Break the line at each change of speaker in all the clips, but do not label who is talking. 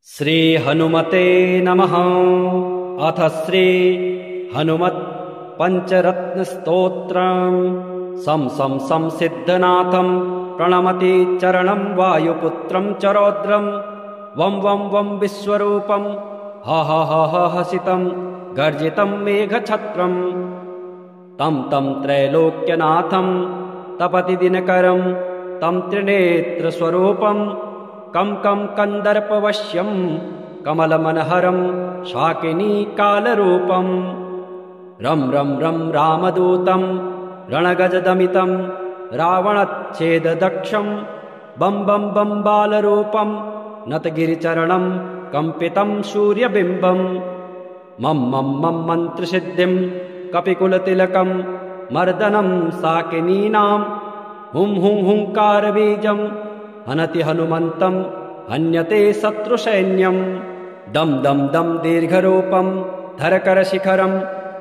श्री हनुमते नमः। अथ श्री हनुमत् पंचरत्न स्तोत्रम्। सं सिद्धनाथं प्रणमति चरणं वायुपुत्रं चरौद्रं। वं विश्वरूपं हसितं गर्जितं मेघछत्रं। तं त्रैलोक्यनाथं तपति दिनकरं तं त्रिनेत्रस्वरूपं। कं कन्दर्पवश्यं कमलमनहरं शाकिनी कालरूपं। रं रामदूतं रणगजदमितं रावणच्छेददक्षं। बं बालरूपं नतगिरिचरणं कम्पितं सूर्यबिम्बं। मं मन्त्रसिद्धिं कपिकुलतिलकं मर्दनं साकिनीनां। हुंकारबीजं हनति हनुमन्तं हन्यते शत्रुसैन्यं। दं दीर्घरूपं धरकरशिखरं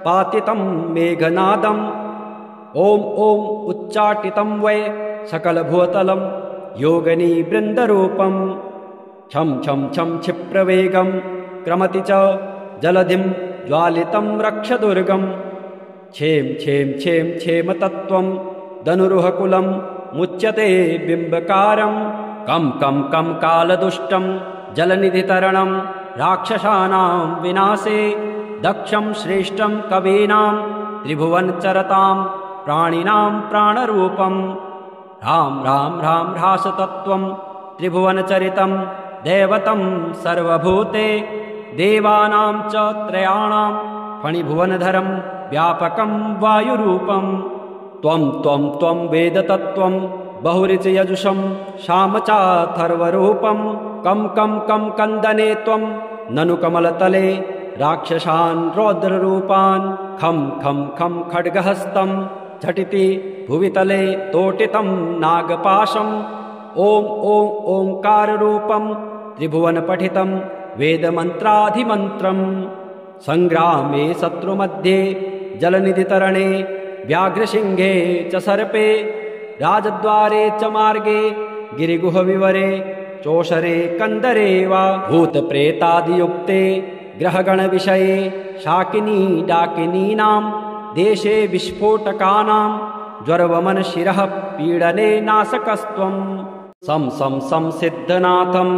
पातितं मेघनादम्। ॐ उच्चाटितं वै सकलभूतलं योगिनी वृन्दरूपं। छं क्षिप्रवेगं क्रमति च जलधिं ज्वालितं रक्षदुर्गं। क्षेमतत्त्वं धनुरुहकुलं मुच्यते बिम्बकारं। कं कालदुष्टं जलनिधितरणं राक्षसानां विनाशे। दक्षं श्रेष्ठं कवीनां त्रिभुवनचरतां प्राणिनां प्राणरूपं। राम ह्रासतत्त्वं त्रिभुवनचरितं दैवतं सर्वभूते। देवानां च त्रयाणां फणिभुवनधरं व्यापकं वायुरूपं। त्वं वेदतत्त्वं बहुऋचयजुषं सामचाथर्वरूपं। कं कन्दने त्वं ननु कमलतले राक्षसान् रौद्ररूपान्। खं खड्गहस्तं झटिति भुवितले तोटितं नागपाशम्। ॐ ओङ्काररूपं त्रिभुवनपठितं वेदमन्त्राधिमन्त्रम्। सङ्ग्रामे शत्रुमध्ये जलनिधितरणे व्याघ्रसिंहे च सर्पे। राजद्वारे च मार्गे गिरिगुहविवरे चोषरे कन्दरे वा। भूतप्रेतादियुक्ते ग्रहगणविषये शाकिनी डाकिनीनां। देशे विस्फोटकानां ज्वरवमनशिरः पीडने नाशकस्त्वं। सं सिद्धनाथं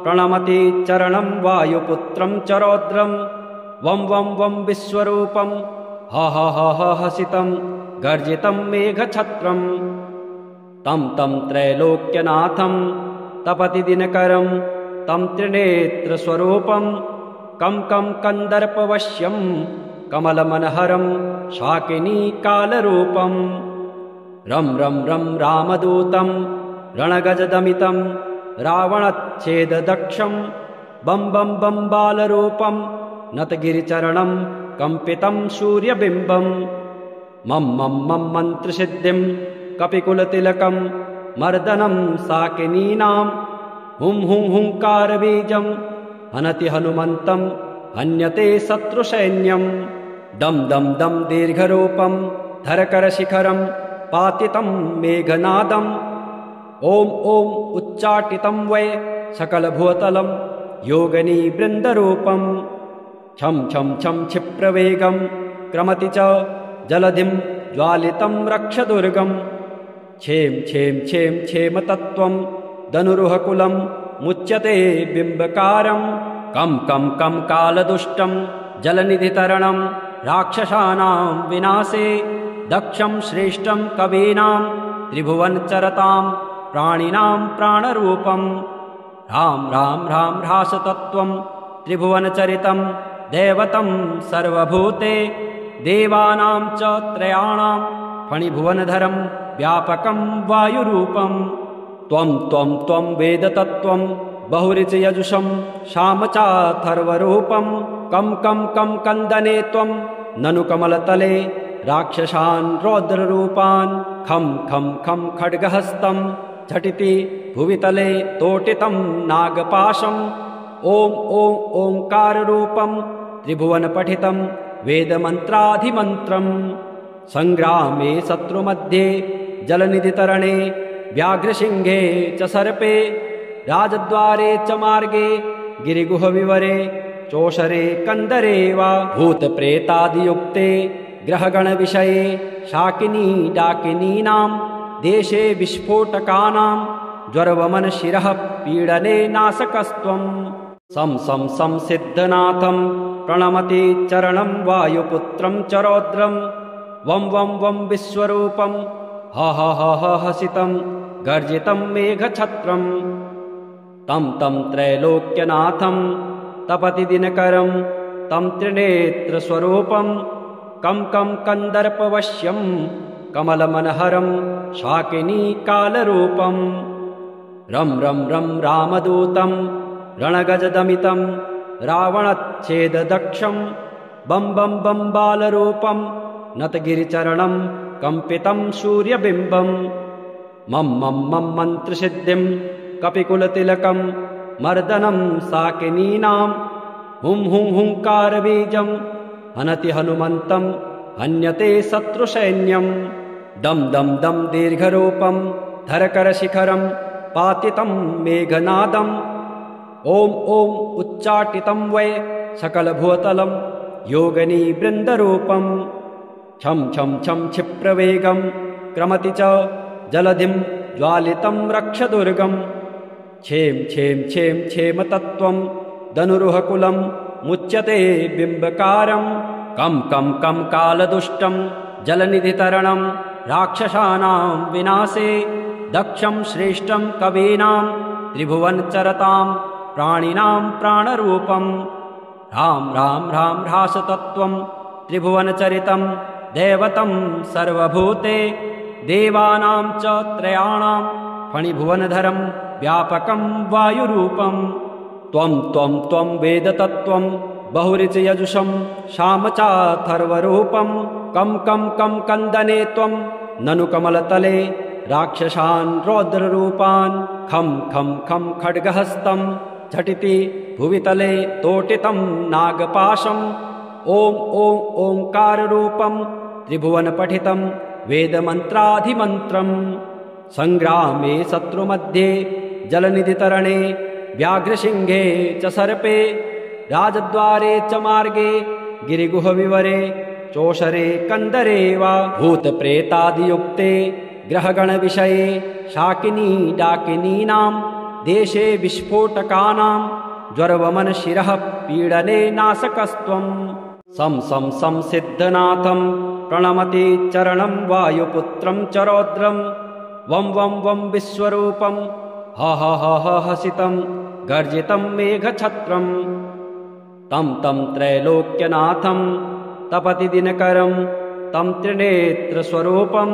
प्रणमति चरणं वायुपुत्रं चरौद्रं। वं विश्वरूपं हसितं गर्जितं मेघछत्रं। तं त्रैलोक्यनाथं तपति दिनकरं तं त्रिनेत्रस्वरूपं। कं कन्दर्पवश्यं कमलमनहरं शाकिनी कालरूपं। रं रामदूतं रणगजदमितं रावणच्छेददक्षं। बं बालरूपं नतगिरिचरणं कम्पितं सूर्यबिम्बं। मं मन्त्रसिद्धिं कपिकुलतिलकं मर्दनं साकिनीनां। हुंकारबीजं हनति हनुमन्तं हन्यते शत्रुसैन्यं। दं दीर्घरूपं धरकरशिखरं पातितं मेघनादम्। ॐ उच्चाटितं वै सकलभूतलं योगिनी वृन्दरूपं। छं क्षिप्रवेगं क्रमति च जलधिं ज्वालितं रक्षदुर्गं। क्षेमतत्त्वं धनुरुहकुलं मुच्यते बिम्बकारं। कं कालदुष्टं जलनिधितरणं राक्षसानां विनाशे। दक्षं श्रेष्ठं कवीनां त्रिभुवनचरतां प्राणिनां प्राणरूपं। राम ह्रासतत्त्वं त्रिभुवनचरितं दैवतं सर्वभूते। देवानां च त्रयाणां फणिभुवनधरं व्यापकं वायुरूपं। त्वं वेदतत्त्वं बहुऋचयजुषं सामचाथर्वरूपं। कं कन्दने त्वं ननु कमलतले राक्षसान् रौद्ररूपान्। खं खड्गहस्तं झटिति भुवितले तोटितं नागपाशम्। ॐ ओङ्काररूपं त्रिभुवनपठितं वेदमन्त्राधिमन्त्रम्। सङ्ग्रामे शत्रुमध्ये जलनिधितरणे व्याघ्रसिंहे च सर्पे। राजद्वारे च मार्गे गिरिगुहविवरे चोषरे कन्दरे वा भूतप्रेतादियुक्ते ग्रहगणविषये शाकिनी डाकिनीनां देशे विस्फोटकानां ज्वरवमनशिरः पीडने नासकस्त्वम् सं सिद्धनाथं प्रणमति चरणं वायुपुत्रं च रौद्रं वं वं वं विश्वरूपं ह ह ह ह हसितं गर्जितं मेघछत्रम् तं त्रैलोक्यनाथं तपति दिनकरं तं त्रिनेत्रस्वरूपं कं कन्दर्पवश्यं कमलमनहरं शाकिनी कालरूपं रं रं रं रामदूतं रणगजदमितं रावणच्छेददक्षं बं बं बं बालरूपं नतगिरिचरणं कम्पितं सूर्यबिम्बं मं मं मं मन्त्रसिद्धिं कपिकुलतिलकं मर्दनं शाकिनीनां हुं हुं हुंकारबीजं हनति हनुमन्तं हन्यते शत्रुसैन्यं दं दं दं दीर्घरूपं धरकरशिखरं पातितं मेघनादं ॐ ॐ उच्चाटितं वै सकलभूतलं योगिनी वृन्दरूपं छं छं छं क्षिप्रवेगं क्रमति च जलधिं ज्वालितं रक्षदुर्गं क्षेम क्षेम क्षेम क्षेमतत्त्वं धनुरुहकुलं मुच्यते बिम्बकारं कं कालदुष्टं जलनिधितरणं राक्षसानां विनाशे दक्षं श्रेष्ठं कवीनां त्रिभुवनचरतां प्राणिनां प्राणरूपं राम राम राम ह्रासतत्त्वं त्रिभुवनचरितं दैवतं सर्वभूते देवानां च त्रयाणां फणिभुवनधरं व्यापकं वायुरूपं त्वं वेदतत्त्वं बहुरिचयजुषं शामचाथर्वरूपं कं कन्दने त्वं ननु कमलतले राक्षसान् रौद्ररूपान् खं खड्गहस्तं झटिति भुवितले तोटितं नागपाशं ॐ ॐ ओङ्काररूपं त्रिभुवनपठितं वेदमन्त्राधिमन्त्रं सङ्ग्रामे शत्रुमध्ये जलनिधितरणे व्याघ्रसिंहे च सर्पे राजद्वारे च मार्गे गिरिगुहविवरे चोषरे कन्दरे वा भूतप्रेतादियुक्ते ग्रहगणविषये शाकिनी डाकिनीनां देशे विस्फोटकानां ज्वरवमनशिरः पीडने नासकस्त्वं सं सिद्धनाथं प्रणमति चरणं वायुपुत्रं च रौद्रं वं वं वं विश्वरूपं ह ह ह ह हसितं गर्जितं मेघछत्रं तं त्रैलोक्यनाथं तपति दिनकरं तं त्रिनेत्रस्वरूपं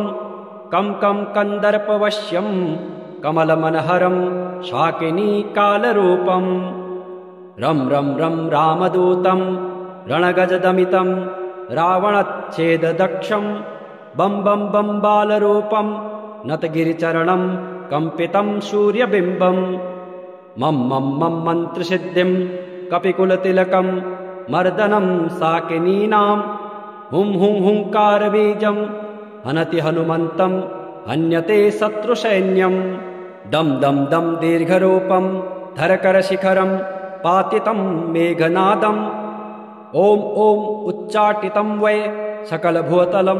कं कन्दर्पवश्यं कमलमनहरं शाकिनी कालरूपं रं रं रं रामदूतं रणगजदमितं रावणच्छेददक्षं बं बं बं बालरूपं नतगिरिचरणं कम्पितं सूर्यबिम्बं मं मं मं मन्त्रसिद्धिं कपिकुलतिलकं मर्दनं शाकिनीनां हुं हुं हुंकारबीजं हनति हनुमन्तं हन्यते शत्रुसैन्यं दं दं दं दीर्घरूपं धरकरशिखरं पातितं मेघनादं ॐ ॐ उच्चाटितं वै सकलभूतलं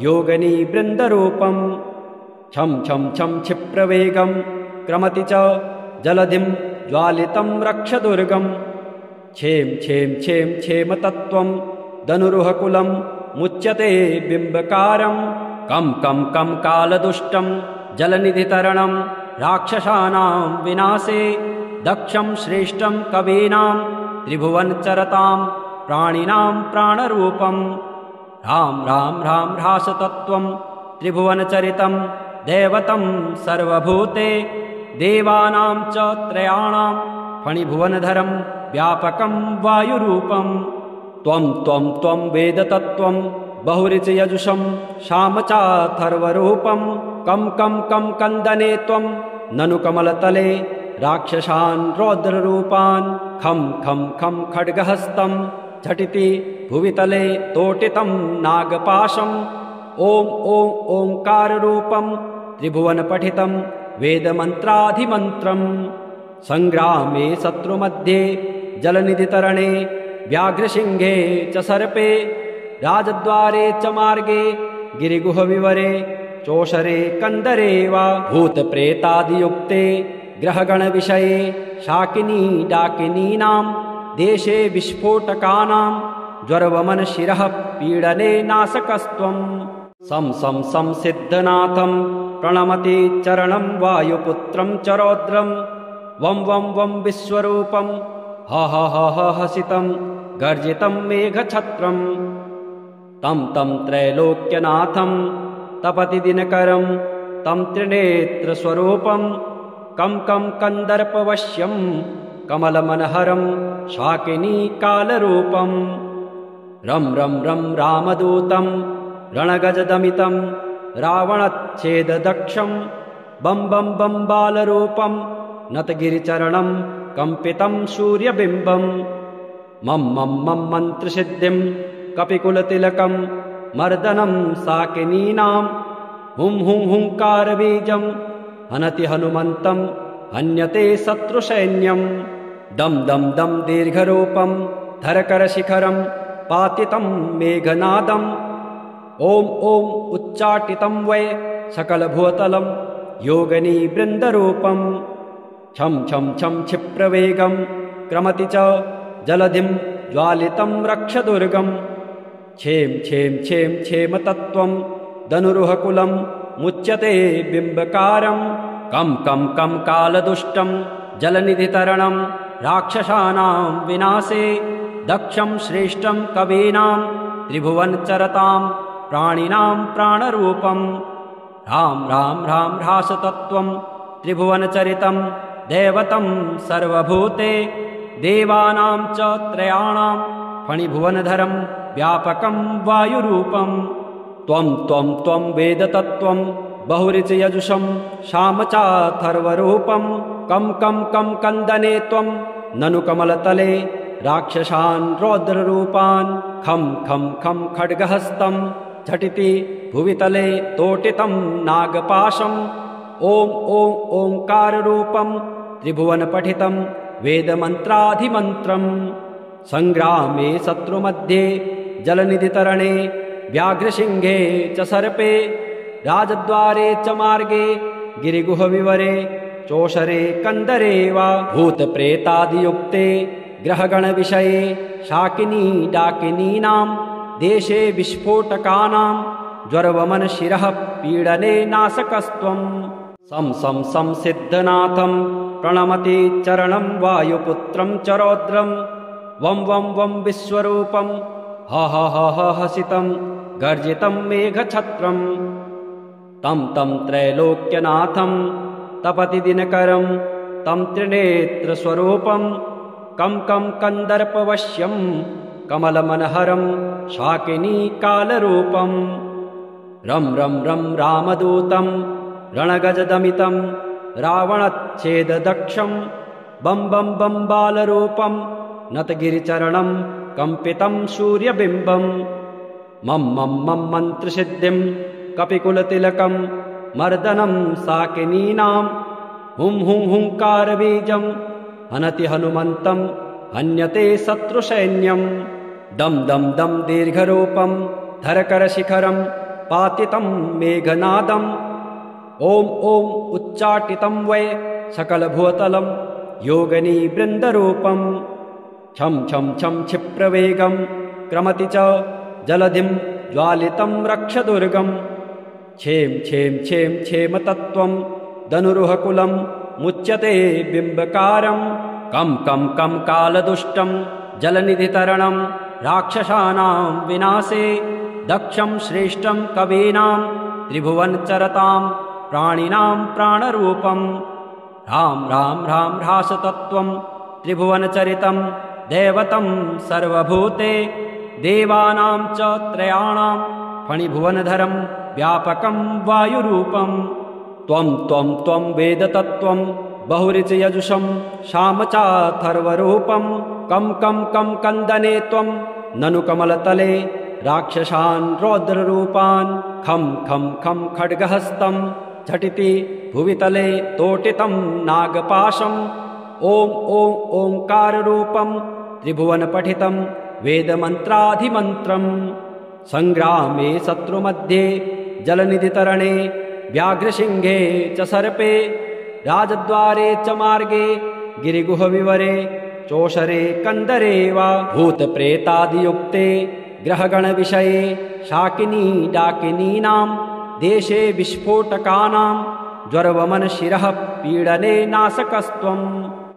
योगिनी वृन्दरूपं छं छं छं क्षिप्रवेगं क्रमति च जलधिं ज्वालितं रक्षदुर्गं क्षेम क्षेम क्षेम क्षेमतत्त्वं धनुरुहकुलं मुच्यते बिम्बकारं कं कालदुष्टं जलनिधितरणं राक्षसानां विनाशे दक्षं श्रेष्ठं कवीनां त्रिभुवनचरतां प्राणिनां प्राणरूपं राम राम राम ह्रासतत्त्वं त्रिभुवनचरितं दैवतं सर्वभूते देवानां च त्रयाणां फणिभुवनधरं व्यापकं वायुरूपं त्वं वेदतत्त्वं बहुरिचयजुषं शामचाथर्वरूपं कं कन्दने त्वं ननु कमलतले राक्षसान् रौद्ररूपान् खं खड्गहस्तं झटिति भुवितले तोटितं नागपाशं ॐ ॐ ओङ्काररूपं त्रिभुवनपठितं वेदमन्त्राधिमन्त्रं संग्रामे शत्रुमध्ये जलनिधितरणे व्याघ्रसिंहे च सर्पे राजद्वारे च मार्गे गिरिगुहविवरे चोषरे कन्दरे वा भूतप्रेतादियुक्ते ग्रहगणविषये शाकिनी डाकिनीनां देशे विस्फोटकानां ज्वरवमनशिरः पीडने नाशकस्त्वं सं सिद्धनाथं प्रणमति चरणं वायुपुत्रं च रौद्रं वं वं वं विश्वरूपं ह ह ह ह हसितं गर्जितं मेघछत्रं तं त्रैलोक्यनाथं तपति दिनकरं तं त्रिनेत्रस्वरूपं कं कन्दर्पवश्यं कमलमनहरं शाकिनीकालरूपं रं रामदूतं रणगजदमितं रावणच्छेददक्षं बं बालरूपं नतगिरिचरणं कम्पितं सूर्यबिम्बं मं मन्त्रसिद्धिं कपिकुलतिलकं मर्दनं शाकिनीनां हुंकारबीजं हनति हनुमन्तं हन्यते शत्रुसैन्यं दं दीर्घरूपं धरकरशिखरं पातितं मेघनादं ॐ उच्चाटितं वै सकलभूतलं योगिनीवृन्दरूपं छं क्षिप्रवेगं क्रमति च जलधिं ज्वालितं रक्षदुर्गं क्षेमतत्त्वं धनुरुहकुलं मुच्यते बिम्बकारं कं कालदुष्टं जलनिधितरणं राक्षसानां विनाशे दक्षं श्रेष्ठं कवीनां त्रिभुवनचरतां प्राणिनां प्राणरूपं राम ह्रासतत्त्वं त्रिभुवनचरितं दैवतं सर्वभूते देवानां च त्रयाणां फणिभुवनधरं व्यापकं वायुरूपं त्वं वेदतत्त्वं बहुरिचयजुषं शामचाथर्वरूपं कं कन्दने त्वं ननु कमलतले राक्षसान् रौद्ररूपान् खं खड्गहस्तं झटिति भुवितले तोटितं नागपाशं ॐ ओङ्काररूपं त्रिभुवनपठितं वेदमन्त्राधिमन्त्रं संग्रामे शत्रुमध्ये जलनिधितरणे व्याघ्रसिंहे च सर्पे राजद्वारे च मार्गे गिरिगुहविवरे चोषरे कन्दरे वा भूतप्रेतादियुक्ते ग्रहगणविषये शाकिनी डाकिनीनां देशे विस्फोटकानां ज्वरवमनशिरः पीडने नाशकस्त्वं सं सिद्धनाथं प्रणमति चरणं वायुपुत्रं च रौद्रं वं वं विश्वरूपं ह ह ह हसितं गर्जितं मेघछत्रं तं त्रैलोक्यनाथं तपति दिनकरं तं त्रिनेत्रस्वरूपं कं कन्दर्पवश्यं कमलमनहरं शाकिनीकालरूपं रं रामदूतं रणगजदमितं रावणच्छेददक्षं बं बालरूपं नतगिरिचरणं कम्पितं सूर्यबिम्बं मं मन्त्रसिद्धिं कपिकुलतिलकं मर्दनं शाकिनीनां हुंकारबीजं हनति हनुमन्तं हन्यते शत्रुसैन्यं दं दीर्घरूपं धरकरशिखरं पातितं मेघनादं ॐ उच्चाटितं वै सकलभूतलं योगिनीवृन्दरूपं छं क्षिप्रवेगं क्रमति च जलधिं ज्वालितं रक्षदुर्गं क्षेमतत्त्वं धनुरुहकुलं मुच्यते बिम्बकारं कं कालदुष्टं जलनिधितरणं राक्षसानां विनाशे दक्षं श्रेष्ठं कवीनां त्रिभुवनचरतां प्राणिनां प्राणरूपं राम ह्रासतत्त्वं त्रिभुवनचरितं दैवतं सर्वभूते देवानां च त्रयाणां फणिभुवनधरं व्यापकं वायुरूपं त्वं वेदतत्त्वं बहुरिचयजुषं शामचाथर्वरूपं कं कन्दने त्वं ननु कमलतले राक्षसान् रौद्ररूपान् खं खड्गहस्तं झटिति भुवितले तोटितं नागपाशं ॐ ॐ ओङ्काररूपं त्रिभुवनपठितं वेदमन्त्राधिमन्त्रम् सङ्ग्रामे शत्रुमध्ये जलनिधितरणे व्याघ्रसिंहे च सर्पे राजद्वारे च मार्गे गिरिगुहविवरे चोषरे कन्दरे वा भूतप्रेतादियुक्ते ग्रहगणविषये शाकिनी डाकिनीनां देशे विस्फोटकानां ज्वरवमनशिरः पीडने नाशकस्त्वम्